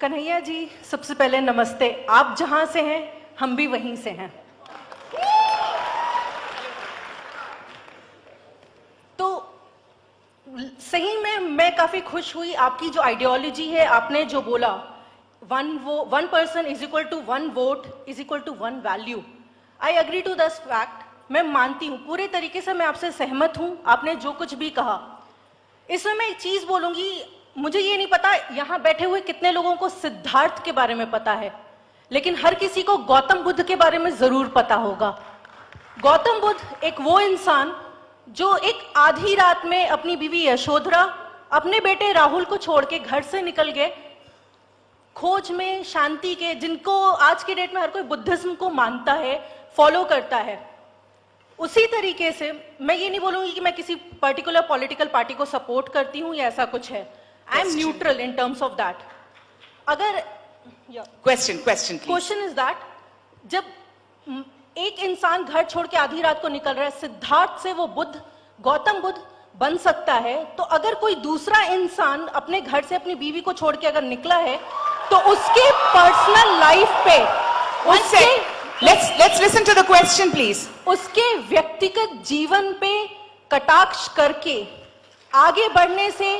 कन्हैया जी, सबसे पहले नमस्ते। आप जहां से हैं हम भी वहीं से हैं। तो सही में मैं काफी खुश हुई। आपकी जो आइडियोलॉजी है, आपने जो बोला, 1 person is equal to 1 vote is equal to 1 value. I agree to this fact. मैं मानती हूं, पूरे तरीके से मैं आपसे सहमत हूं, आपने जो कुछ भी कहा। इसमें मैं एक चीज बोलूंगी, मुझे ये नहीं पता यहां बैठे हुए कितने लोगों को सिद्धार्थ के बारे में पता है, लेकिन हर किसी को गौतम बुद्ध के बारे में जरूर पता होगा। गौतम बुद्ध एक वो इंसान जो एक आधी रात में अपनी बीवी यशोधरा, अपने बेटे राहुल को छोड़ के घर से निकल गए खोज में शांति के, जिनको आज के डेट में हर कोई बुद्धिज्म को मानता है, फॉलो करता है। उसी तरीके से मैं ये नहीं बोलूंगी कि मैं किसी पर्टिकुलर पॉलिटिकल पार्टी को सपोर्ट करती हूं या ऐसा कुछ है। I am neutral in terms of that. अगर क्वेश्चन इज दैट, जब एक इंसान घर छोड़ के आधी रात को निकल रहा है, सिद्धार्थ से वो बुद्ध, गौतम बुद्ध बन सकता है, तो अगर कोई दूसरा इंसान अपने घर से अपनी बीवी को छोड़ के अगर निकला है, तो उसके पर्सनल लाइफ पे, Let's listen to the question, please. उसके व्यक्तिगत जीवन पे कटाक्ष करके आगे बढ़ने से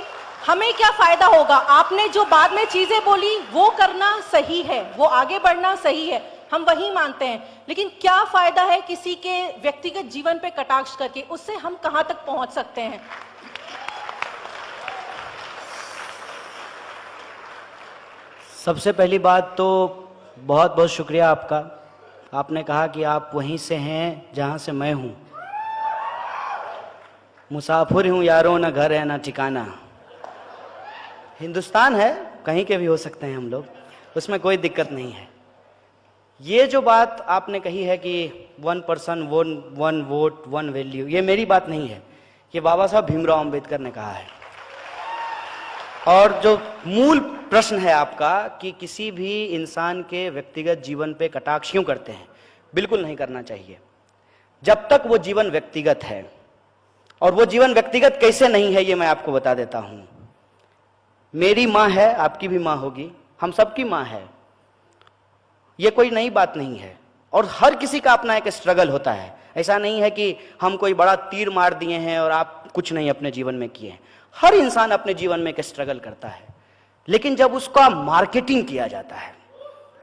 हमें क्या फायदा होगा? आपने जो बाद में चीजें बोली वो करना सही है, वो आगे बढ़ना सही है, हम वही मानते हैं, लेकिन क्या फायदा है किसी के व्यक्तिगत जीवन पे कटाक्ष करके? उससे हम कहां तक पहुंच सकते हैं? सबसे पहली बात तो बहुत बहुत शुक्रिया आपका। आपने कहा कि आप वहीं से हैं जहां से मैं हूं। मुसाफिर हूं यारों, ना घर है ना ठिकाना। हिंदुस्तान है, कहीं के भी हो सकते हैं हम लोग, उसमें कोई दिक्कत नहीं है। ये जो बात आपने कही है कि 1 person 1 vote 1 वैल्यू, ये मेरी बात नहीं है, ये बाबा साहब भीमराव अंबेडकर ने कहा है। और जो मूल प्रश्न है आपका कि किसी भी इंसान के व्यक्तिगत जीवन पे कटाक्ष क्यों करते हैं, बिल्कुल नहीं करना चाहिए जब तक वो जीवन व्यक्तिगत है। और वो जीवन व्यक्तिगत कैसे नहीं है, ये मैं आपको बता देता हूं। मेरी मां है, आपकी भी मां होगी, हम सबकी मां है, ये कोई नई बात नहीं है। और हर किसी का अपना एक स्ट्रगल होता है। ऐसा नहीं है कि हम कोई बड़ा तीर मार दिए हैं और आप कुछ नहीं अपने जीवन में किए हैं। हर इंसान अपने जीवन में एक स्ट्रगल करता है, लेकिन जब उसका मार्केटिंग किया जाता है,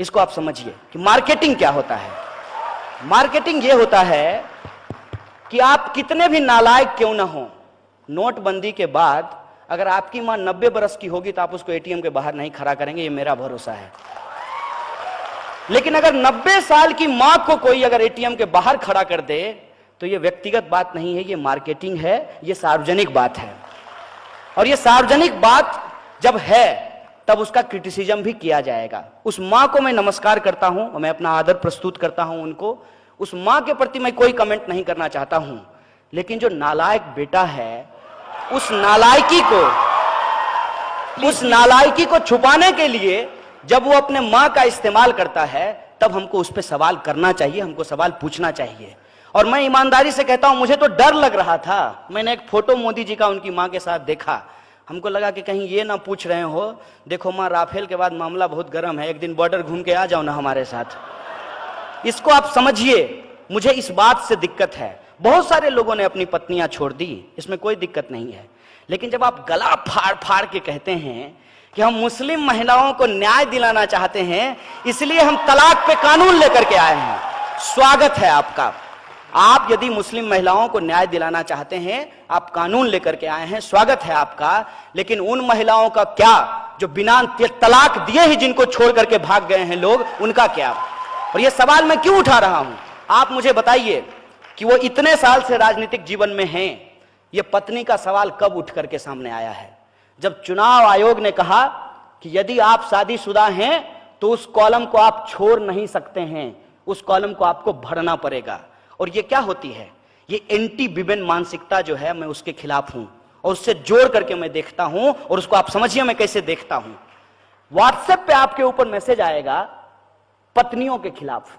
इसको आप समझिए कि मार्केटिंग क्या होता है। मार्केटिंग ये होता है कि आप कितने भी नालायक क्यों ना हो, नोटबंदी के बाद अगर आपकी मां 90 बरस की होगी तो आप उसको एटीएम के बाहर नहीं खड़ा करेंगे, ये मेरा भरोसा है। लेकिन अगर 90 साल की मां को कोई अगर एटीएम के बाहर खड़ा कर दे तो ये व्यक्तिगत बात नहीं है, ये मार्केटिंग है, ये सार्वजनिक बात है। और ये सार्वजनिक बात जब है तब उसका क्रिटिसिज्म भी किया जाएगा। उस मां को मैं नमस्कार करता हूं और मैं अपना आदर प्रस्तुत करता हूं उनको। उस मां के प्रति मैं कोई कमेंट नहीं करना चाहता हूं, लेकिन जो नालायक बेटा है, उस नालायकी को छुपाने के लिए जब वो अपने मां का इस्तेमाल करता है, तब हमको उस पर सवाल करना चाहिए, हमको सवाल पूछना चाहिए। और मैं ईमानदारी से कहता हूं, मुझे तो डर लग रहा था। मैंने एक फोटो मोदी जी का उनकी मां के साथ देखा, हमको लगा कि कहीं ये ना पूछ रहे हो, देखो मां, राफेल के बाद मामला बहुत गर्म है, एक दिन बॉर्डर घूम के आ जाओ ना हमारे साथ। इसको आप समझिए, मुझे इस बात से दिक्कत है। बहुत सारे लोगों ने अपनी पत्नियां छोड़ दी, इसमें कोई दिक्कत नहीं है, लेकिन जब आप गला फाड़ फाड़ के कहते हैं कि हम मुस्लिम महिलाओं को न्याय दिलाना चाहते हैं, इसलिए हम तलाक पे कानून लेकर के आए हैं, स्वागत है आपका। आप यदि मुस्लिम महिलाओं को न्याय दिलाना चाहते हैं, आप कानून लेकर के आए हैं, स्वागत है आपका। लेकिन उन महिलाओं का क्या जो बिना तलाक दिए ही जिनको छोड़ करके भाग गए हैं लोग, उनका क्या? और ये सवाल मैं क्यों उठा रहा हूं, आप मुझे बताइए कि वो इतने साल से राजनीतिक जीवन में हैं, ये पत्नी का सवाल कब उठ करके सामने आया है? जब चुनाव आयोग ने कहा कि यदि आप शादीशुदा हैं तो उस कॉलम को आप छोड़ नहीं सकते हैं, उस कॉलम को आपको भरना पड़ेगा। और ये क्या होती है? ये एंटी विमेन मानसिकता जो है, मैं उसके खिलाफ हूं और उससे जोड़ करके मैं देखता हूं। और उसको आप समझिए मैं कैसे देखता हूं। व्हाट्सएप पे आपके ऊपर मैसेज आएगा पत्नियों के खिलाफ,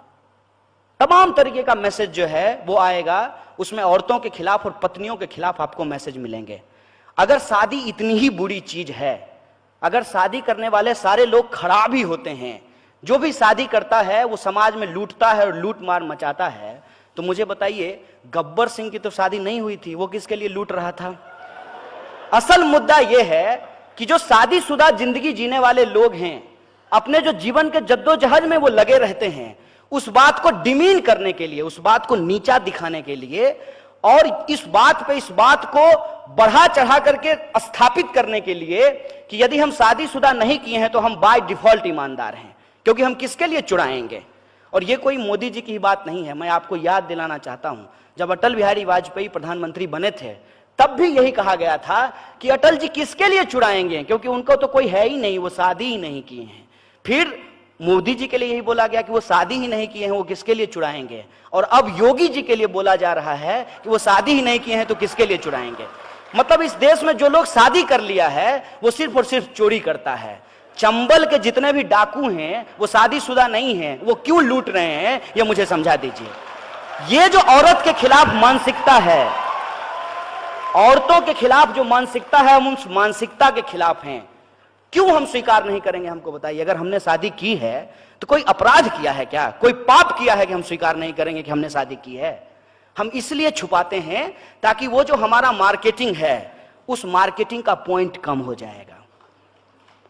तमाम तरीके का मैसेज जो है वो आएगा, उसमें औरतों के खिलाफ और पत्नियों के खिलाफ आपको मैसेज मिलेंगे। अगर शादी इतनी ही बुरी चीज है अगर शादी करने वाले सारे लोग खराब ही होते हैं, जो भी शादी करता है वो समाज में लूटता है और लूट मार मचाता है, तो मुझे बताइए गब्बर सिंह की तो शादी नहीं हुई थी, वो किसके लिए लूट रहा था? असल मुद्दा यह है कि जो शादीशुदा जिंदगी जीने वाले लोग हैं, अपने जो जीवन के जद्दोजहद में वो लगे रहते हैं, उस बात को डिमीन करने के लिए, उस बात को नीचा दिखाने के लिए और इस बात को बढ़ा चढ़ा करके स्थापित करने के लिए कि यदि हम शादीशुदा नहीं किए हैं तो हम बाय डिफॉल्ट ईमानदार हैं, क्योंकि हम किसके लिए चुराएंगे। और ये कोई मोदी जी की ही बात नहीं है, मैं आपको याद दिलाना चाहता हूं, जब अटल बिहारी वाजपेयी प्रधानमंत्री बने थे तब भी यही कहा गया था कि अटल जी किसके लिए चुराएंगे, क्योंकि उनको तो कोई है ही नहीं, वो शादी ही नहीं किए हैं। फिर मोदी जी के लिए यही बोला गया कि वो शादी ही नहीं किए हैं, वो किसके लिए चुराएंगे। और अब योगी जी के लिए बोला जा रहा है कि वो शादी ही नहीं किए हैं तो किसके लिए चुराएंगे। मतलब इस देश में जो लोग शादी कर लिया है वो सिर्फ और सिर्फ चोरी करता है। चंबल के जितने भी डाकू हैं वो शादीशुदा नहीं हैं, वो क्यों लूट रहे हैं ये मुझे समझा दीजिए। ये जो औरत के खिलाफ मानसिकता है, औरतों के खिलाफ जो मानसिकता है, हम उस मानसिकता के खिलाफ हैं। क्यों हम स्वीकार नहीं करेंगे, हमको बताइए। अगर हमने शादी की है तो कोई अपराध किया है क्या, कोई पाप किया है कि हम स्वीकार नहीं करेंगे कि हमने शादी की है? हम इसलिए छुपाते हैं ताकि वो जो हमारा मार्केटिंग है उस मार्केटिंग का पॉइंट कम हो जाएगा।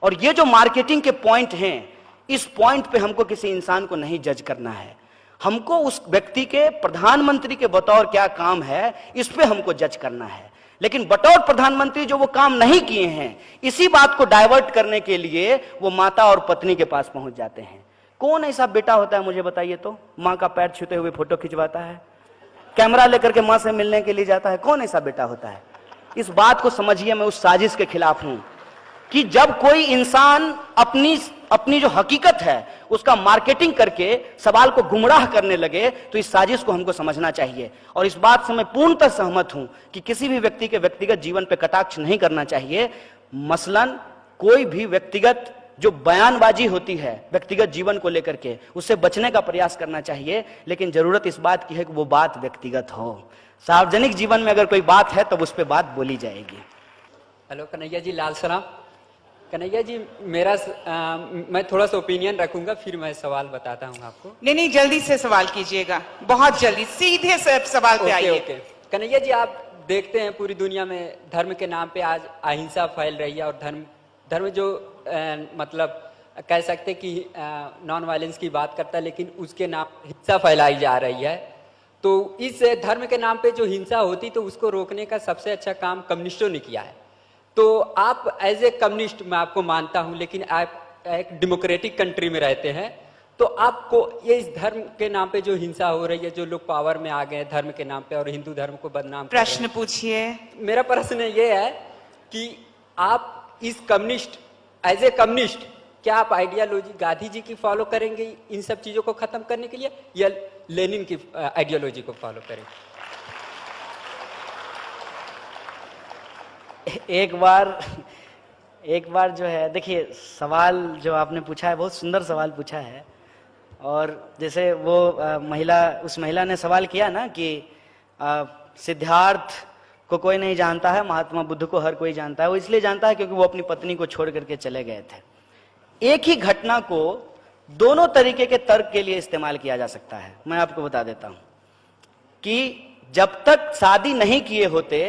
और ये जो मार्केटिंग के पॉइंट हैं, इस पॉइंट पे हमको किसी इंसान को नहीं जज करना है, हमको उस व्यक्ति के प्रधानमंत्री के बतौर क्या काम है इस पे हमको जज करना है। लेकिन बतौर प्रधानमंत्री जो वो काम नहीं किए हैं, इसी बात को डाइवर्ट करने के लिए वो माता और पत्नी के पास पहुंच जाते हैं। कौन ऐसा बेटा होता है मुझे बताइए तो, मां का पैर छूते हुए फोटो खिंचवाता है, कैमरा लेकर के मां से मिलने के लिए जाता है? कौन ऐसा बेटा होता है? इस बात को समझिए, मैं उस साजिश के खिलाफ हूं कि जब कोई इंसान अपनी जो हकीकत है उसका मार्केटिंग करके सवाल को गुमराह करने लगे, तो इस साजिश को हमको समझना चाहिए। और इस बात से मैं पूर्णतः सहमत हूं कि किसी भी व्यक्ति के व्यक्तिगत जीवन पे कटाक्ष नहीं करना चाहिए। मसलन कोई भी व्यक्तिगत जो बयानबाजी होती है व्यक्तिगत जीवन को लेकर के, उससे बचने का प्रयास करना चाहिए। लेकिन जरूरत इस बात की है कि वो बात व्यक्तिगत हो। सार्वजनिक जीवन में अगर कोई बात है तो उस पर बात बोली जाएगी। हेलो कन्हैया जी, लाल सलाम। कन्हैया जी, मैं थोड़ा सा ओपिनियन रखूंगा, फिर मैं सवाल बताता हूँ आपको। नहीं, जल्दी से सवाल कीजिएगा, बहुत जल्दी, सीधे सवाल पे आइए। ओके। कन्हैया जी, आप देखते हैं पूरी दुनिया में धर्म के नाम पे आज अहिंसा फैल रही है, और धर्म जो मतलब कह सकते कि नॉन वायलेंस की बात करता है, लेकिन उसके नाम हिंसा फैलाई जा रही है। तो इस धर्म के नाम पे जो हिंसा होती, तो उसको रोकने का सबसे अच्छा काम कम्युनिस्टों ने किया है। तो आप एज ए कम्युनिस्ट, मैं आपको मानता हूं, लेकिन आप एक डेमोक्रेटिक कंट्री में रहते हैं, तो आपको ये इस धर्म के नाम पे जो हिंसा हो रही है, जो लोग पावर में आ गए धर्म के नाम पे और हिंदू धर्म को बदनाम कर रहे हैं। प्रश्न पूछिए। मेरा प्रश्न ये है कि आप इस कम्युनिस्ट, एज ए कम्युनिस्ट, क्या आप आइडियोलॉजी गांधी जी की फॉलो करेंगे इन सब चीजों को खत्म करने के लिए, या लेनिन की आइडियोलॉजी को फॉलो करेंगे? एक बार जो है, देखिए सवाल जो आपने पूछा है बहुत सुंदर सवाल पूछा है। और जैसे वो उस महिला ने सवाल किया ना कि सिद्धार्थ को कोई नहीं जानता है, महात्मा बुद्ध को हर कोई जानता है। वो इसलिए जानता है क्योंकि वो अपनी पत्नी को छोड़ करके चले गए थे। एक ही घटना को दोनों तरीके के तर्क के लिए इस्तेमाल किया जा सकता है। मैं आपको बता देता हूं कि जब तक शादी नहीं किए होते,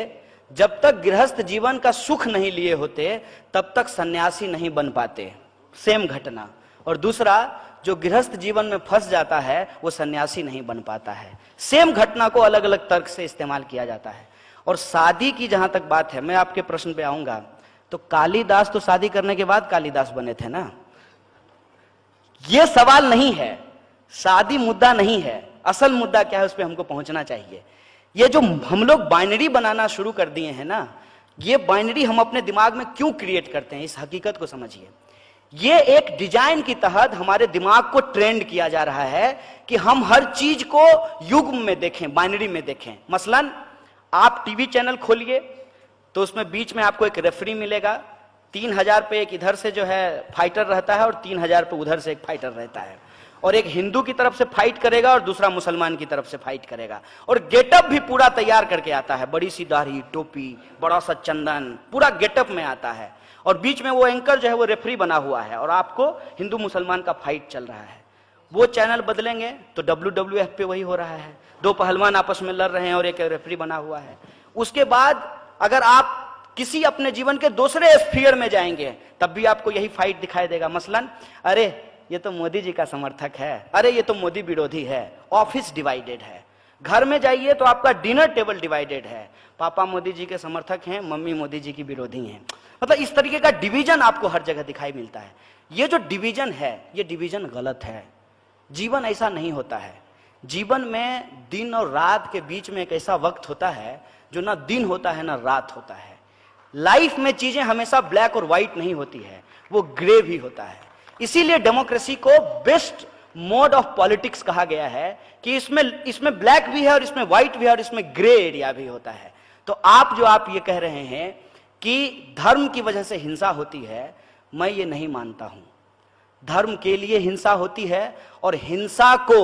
जब तक गृहस्थ जीवन का सुख नहीं लिए होते, तब तक सन्यासी नहीं बन पाते, सेम घटना। और दूसरा, जो गृहस्थ जीवन में फंस जाता है वो सन्यासी नहीं बन पाता है। सेम घटना को अलग अलग तर्क से इस्तेमाल किया जाता है। और शादी की जहां तक बात है, मैं आपके प्रश्न पे आऊंगा, तो कालिदास तो शादी करने के बाद कालिदास बने थे ना। यह सवाल नहीं है, शादी मुद्दा नहीं है। असल मुद्दा क्या है उस पर हमको पहुंचना चाहिए। ये जो हम लोग बाइनरी बनाना शुरू कर दिए हैं ना, ये बाइनरी हम अपने दिमाग में क्यों क्रिएट करते हैं, इस हकीकत को समझिए। ये एक डिजाइन की तहत हमारे दिमाग को ट्रेंड किया जा रहा है कि हम हर चीज को युग्म में देखें, बाइनरी में देखें। मसलन आप टीवी चैनल खोलिए तो उसमें बीच में आपको एक रेफरी मिलेगा, 3000 पे एक इधर से जो है फाइटर रहता है और 3000 पे उधर से एक फाइटर रहता है, और एक हिंदू की तरफ से फाइट करेगा और दूसरा मुसलमान की तरफ से फाइट करेगा। और गेटअप भी पूरा तैयार करके आता है, बड़ी सी दाढ़ी, टोपी, बड़ा सा चंदन, पूरा गेटअप में आता है। और बीच में वो एंकर जो है वो रेफरी बना हुआ है और आपको हिंदू मुसलमान का फाइट चल रहा है। वो चैनल बदलेंगे तो WWF पे वही हो रहा है, दो पहलवान आपस में लड़ रहे हैं और एक रेफरी बना हुआ है। उसके बाद अगर आप किसी अपने जीवन के दूसरे स्फीयर में जाएंगे तब भी आपको यही फाइट दिखाई देगा। मसलन अरे ये तो मोदी जी का समर्थक है, अरे ये तो मोदी विरोधी है। ऑफिस डिवाइडेड है, घर में जाइए तो आपका डिनर टेबल डिवाइडेड है, पापा मोदी जी के समर्थक हैं, मम्मी मोदी जी की विरोधी हैं। मतलब इस तरीके का डिवीजन आपको हर जगह दिखाई मिलता है। ये जो डिवीजन है ये डिवीजन गलत है। जीवन ऐसा नहीं होता है। जीवन में दिन और रात के बीच में एक ऐसा वक्त होता है जो ना दिन होता है ना रात होता है। लाइफ में चीजें हमेशा ब्लैक और व्हाइट नहीं होती है, वो ग्रे भी होता है। इसीलिए डेमोक्रेसी को बेस्ट मोड ऑफ पॉलिटिक्स कहा गया है कि इसमें ब्लैक भी है और इसमें व्हाइट भी है और इसमें ग्रे एरिया भी होता है। तो आप ये कह रहे हैं कि धर्म की वजह से हिंसा होती है, मैं ये नहीं मानता हूं। धर्म के लिए हिंसा होती है और हिंसा को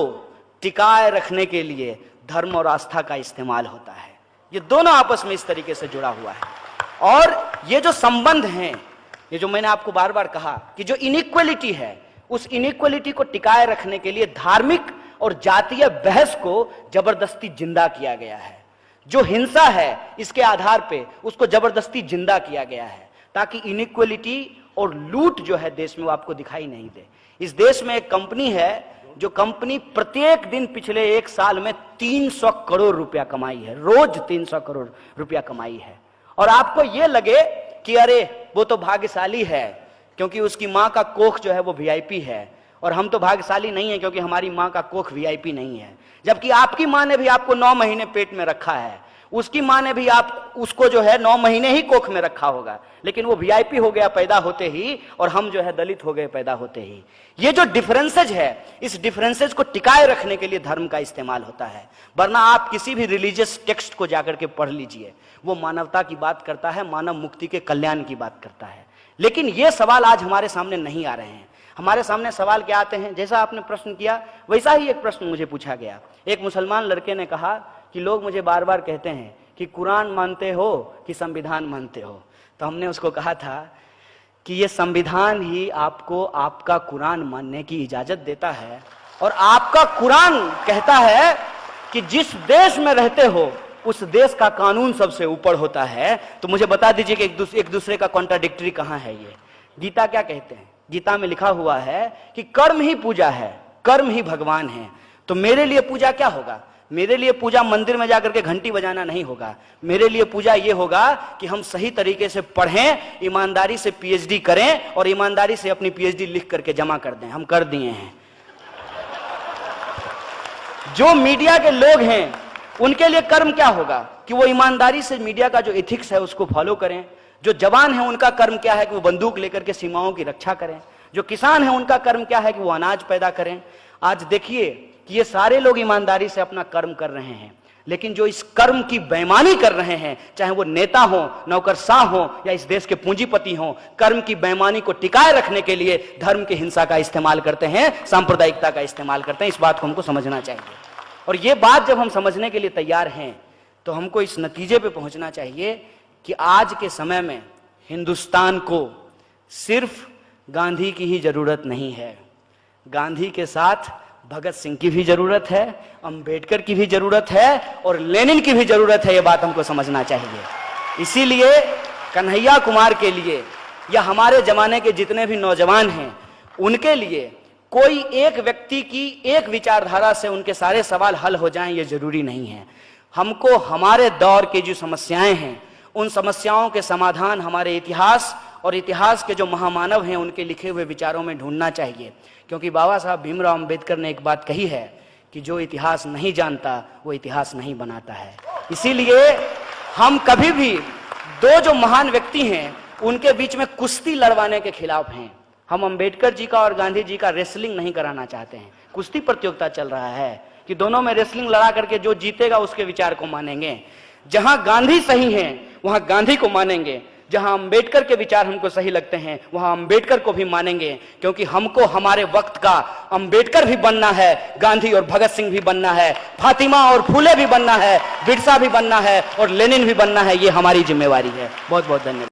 टिकाए रखने के लिए धर्म और आस्था का इस्तेमाल होता है। ये दोनों आपस में इस तरीके से जुड़ा हुआ है। और ये जो संबंध हैं, ये जो मैंने आपको बार बार कहा कि जो इनइक्वलिटी है, उस इनइक्वलिटी को टिकाए रखने के लिए धार्मिक और जातीय बहस को जबरदस्ती जिंदा किया गया है। जो हिंसा है इसके आधार पे उसको जबरदस्ती जिंदा किया गया है ताकि इनइक्वलिटी और लूट जो है देश में वो आपको दिखाई नहीं दे। इस देश में एक कंपनी है जो कंपनी प्रत्येक दिन पिछले एक साल में 300 करोड़ रुपया कमाई है, रोज 300 करोड़ रुपया कमाई है। और आपको ये लगे कि अरे वो तो भाग्यशाली है क्योंकि उसकी माँ का कोख जो है वो VIP है और हम तो भाग्यशाली नहीं है क्योंकि हमारी माँ का कोख VIP नहीं है। जबकि आपकी माँ ने भी आपको 9 महीने पेट में रखा है, उसकी माँ ने भी उसको जो है 9 महीने ही कोख में रखा होगा, लेकिन वो VIP हो गया पैदा होते ही और हम जो है दलित हो गए पैदा होते ही। ये जो डिफरेंसेज है, इस डिफरेंसेज को टिकाए रखने के लिए धर्म का इस्तेमाल होता है। वरना आप किसी भी रिलीजियस टेक्स्ट को जाकर के पढ़ लीजिए, वो मानवता की बात करता है, मानव मुक्ति के कल्याण की बात करता है। लेकिन ये सवाल आज हमारे सामने नहीं आ रहे हैं। हमारे सामने सवाल क्या आते हैं, जैसा आपने प्रश्न किया वैसा ही एक प्रश्न मुझे पूछा गया। एक मुसलमान लड़के ने कहा कि लोग मुझे बार बार कहते हैं कि कुरान मानते हो कि संविधान मानते हो। तो हमने उसको कहा था कि ये संविधान ही आपको आपका कुरान मानने की इजाजत देता है और आपका कुरान कहता है कि जिस देश में रहते हो उस देश का कानून सबसे ऊपर होता है। तो मुझे बता दीजिए कि एक दूसरे का कॉन्ट्राडिक्टरी कहां है। ये गीता क्या कहते हैं? गीता में लिखा हुआ है कि कर्म ही पूजा है, कर्म ही भगवान है। तो मेरे लिए पूजा क्या होगा? मेरे लिए पूजा मंदिर में जाकर के घंटी बजाना नहीं होगा। मेरे लिए पूजा ये होगा कि हम सही तरीके से पढ़ें, ईमानदारी से PhD करें और ईमानदारी से अपनी PhD लिख करके जमा कर दें। हम कर दिए हैं। जो मीडिया के लोग हैं उनके लिए कर्म क्या होगा कि वो ईमानदारी से मीडिया का जो एथिक्स है उसको फॉलो करें। जो जवान है उनका कर्म क्या है कि वो बंदूक लेकर के सीमाओं की रक्षा करें। जो किसान है उनका कर्म क्या है कि वो अनाज पैदा करें। आज देखिए कि ये सारे लोग ईमानदारी से अपना कर्म कर रहे हैं, लेकिन जो इस कर्म की बेईमानी कर रहे हैं, चाहे वो नेता हो, नौकरशाह हो या इस देश के पूंजीपति हो, कर्म की बेईमानी को टिकाए रखने के लिए धर्म की हिंसा का इस्तेमाल करते हैं, सांप्रदायिकता का इस्तेमाल करते हैं। इस बात को हमको समझना चाहिए। और ये बात जब हम समझने के लिए तैयार हैं तो हमको इस नतीजे पे पहुंचना चाहिए कि आज के समय में हिंदुस्तान को सिर्फ गांधी की ही जरूरत नहीं है। गांधी के साथ भगत सिंह की भी जरूरत है, अंबेडकर की भी जरूरत है और लेनिन की भी जरूरत है। ये बात हमको समझना चाहिए। इसीलिए कन्हैया कुमार के लिए या हमारे जमाने के जितने भी नौजवान हैं उनके लिए कोई एक व्यक्ति की एक विचारधारा से उनके सारे सवाल हल हो जाएं ये जरूरी नहीं है। हमको हमारे दौर की जो समस्याएं हैं उन समस्याओं के समाधान हमारे इतिहास और इतिहास के जो महामानव हैं उनके लिखे हुए विचारों में ढूंढना चाहिए। क्योंकि बाबा साहब भीमराव अंबेडकर ने एक बात कही है कि जो इतिहास नहीं जानता वो इतिहास नहीं बनाता है। इसीलिए हम कभी भी दो जो महान व्यक्ति हैं उनके बीच में कुश्ती लड़वाने के खिलाफ हैं। हम अंबेडकर जी का और गांधी जी का रेसलिंग नहीं कराना चाहते हैं। कुश्ती प्रतियोगिता चल रहा है कि दोनों में रेसलिंग लड़ा करके जो जीतेगा उसके विचार को मानेंगे। जहां गांधी सही हैं वहां गांधी को मानेंगे, जहां अंबेडकर के विचार हमको सही लगते हैं वहां अंबेडकर को भी मानेंगे। क्योंकि हमको हमारे वक्त का अंबेडकर भी बनना है, गांधी और भगत सिंह भी बनना है, फातिमा और फूले भी बनना है, बिरसा भी बनना है और लेनिन भी बनना है। ये हमारी जिम्मेवारी है। बहुत बहुत धन्यवाद।